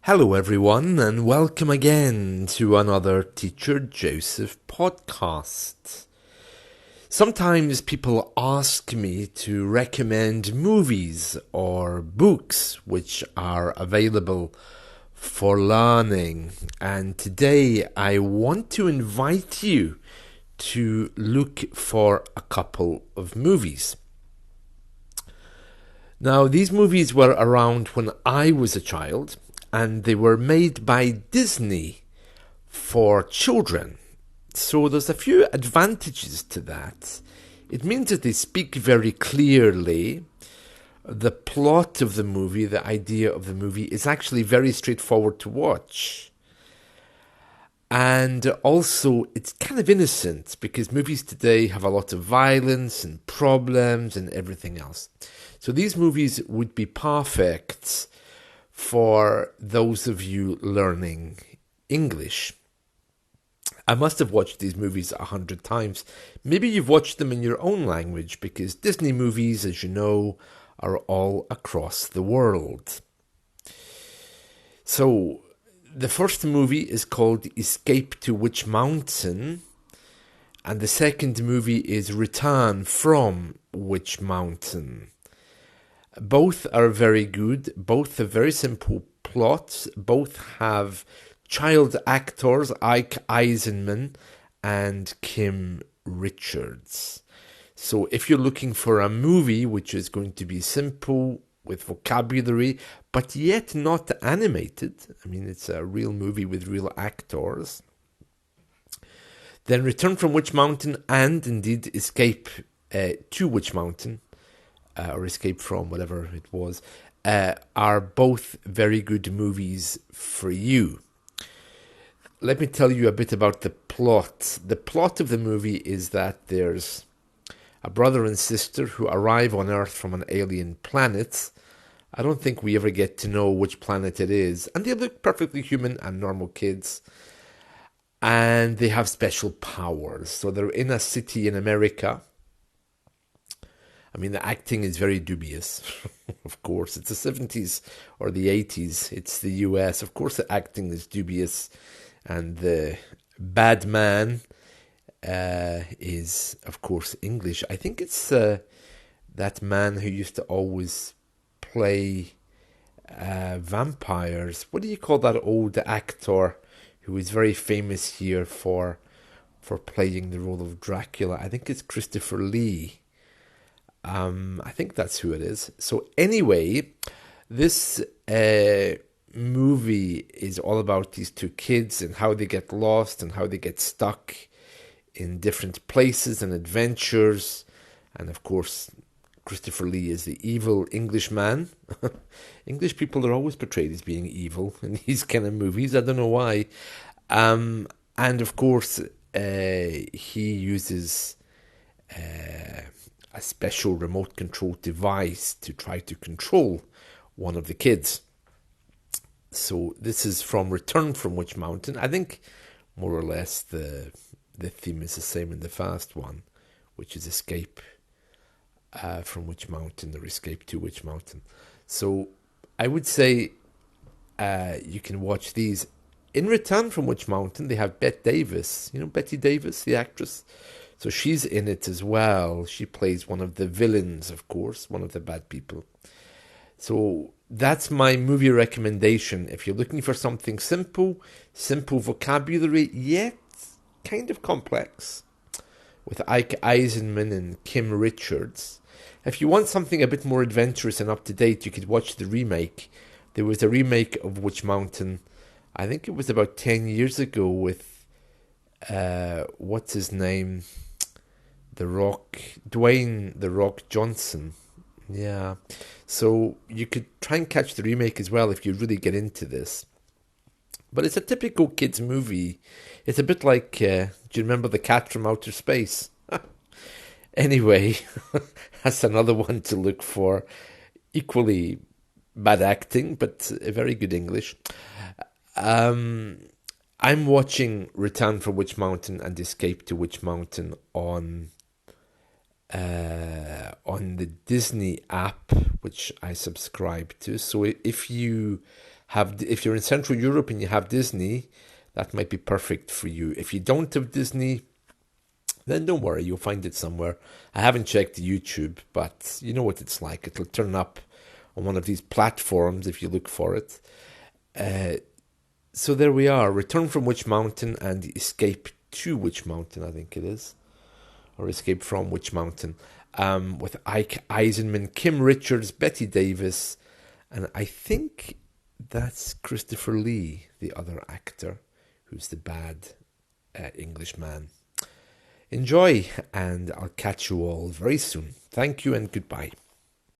Hello, everyone, and welcome again to another Teacher Joseph podcast. Sometimes people ask me to recommend movies or books which are available for learning, and today I want to invite you to look for a couple of movies. Now, these movies were around when I was a child, and they were made by Disney for children. So there's a few advantages to that. It means that they speak very clearly. The plot of the movie, the idea of the movie, is actually very straightforward to watch. And also, it's kind of innocent because movies today have a lot of violence and problems and everything else. So these movies would be perfect for those of you learning English. I must have watched these movies 100 times. Maybe you've watched them in your own language because Disney movies, as you know, are all across the world. So, the first movie is called Escape to Witch Mountain, and the second movie is Return from Witch Mountain. Both are very good, both have very simple plots, both have child actors Ike Eisenman and Kim Richards. So if you're looking for a movie which is going to be simple with vocabulary, but yet not animated, I mean it's a real movie with real actors, then Return from Witch Mountain and indeed Escape to Witch Mountain, or Escape from, whatever it was, are both very good movies for you. Let me tell you a bit about the plot. The plot of the movie is that there's a brother and sister who arrive on Earth from an alien planet. I don't think we ever get to know which planet it is. And they look perfectly human and normal kids. And they have special powers. So they're in a city in America. I mean, the acting is very dubious, of course. It's the 70s or the 80s. It's the US. Of course, the acting is dubious. And the bad man is, of course, English. I think it's that man who used to always play vampires. What do you call that old actor who is very famous here for playing the role of Dracula? I think it's Christopher Lee. I think that's who it is. So anyway, this movie is all about these two kids and how they get lost and how they get stuck in different places and adventures. And of course, Christopher Lee is the evil Englishman. English people are always portrayed as being evil in these kind of movies. I don't know why. And of course, he uses a special remote control device to try to control one of the kids. So this is from Return from Witch Mountain. I think more or less the theme is the same in the first one, which is Escape from Witch Mountain or Escape to Witch Mountain. So I would say you can watch these. In Return from Witch Mountain, they have Bette Davis. You know Betty Davis, the actress? So she's in it as well. She plays one of the villains, of course, one of the bad people. So that's my movie recommendation. If you're looking for something simple vocabulary, yet kind of complex, with Ike Eisenman and Kim Richards. If you want something a bit more adventurous and up-to-date, you could watch the remake. There was a remake of Witch Mountain, I think it was about 10 years ago with, what's his name? Dwayne The Rock Johnson. Yeah. So you could try and catch the remake as well if you really get into this. But it's a typical kids movie. It's a bit like, do you remember The Cat from Outer Space? Anyway, that's another one to look for. Equally bad acting, but very good English. I'm watching Return from Witch Mountain and Escape to Witch Mountain on the Disney app, which I subscribe to. So if you if you're in Central Europe and you have Disney, that might be perfect for you. If you don't have Disney, then don't worry, you'll find it somewhere. I haven't checked YouTube, but you know what it's like. It'll turn up on one of these platforms if you look for it. So there we are. Return from Witch Mountain and Escape to Witch Mountain, I think it is. Or Escape from Witch Mountain. With Ike Eisenman, Kim Richards, Betty Davis, and I think that's Christopher Lee, the other actor, who's the bad Englishman. Enjoy, and I'll catch you all very soon. Thank you and goodbye.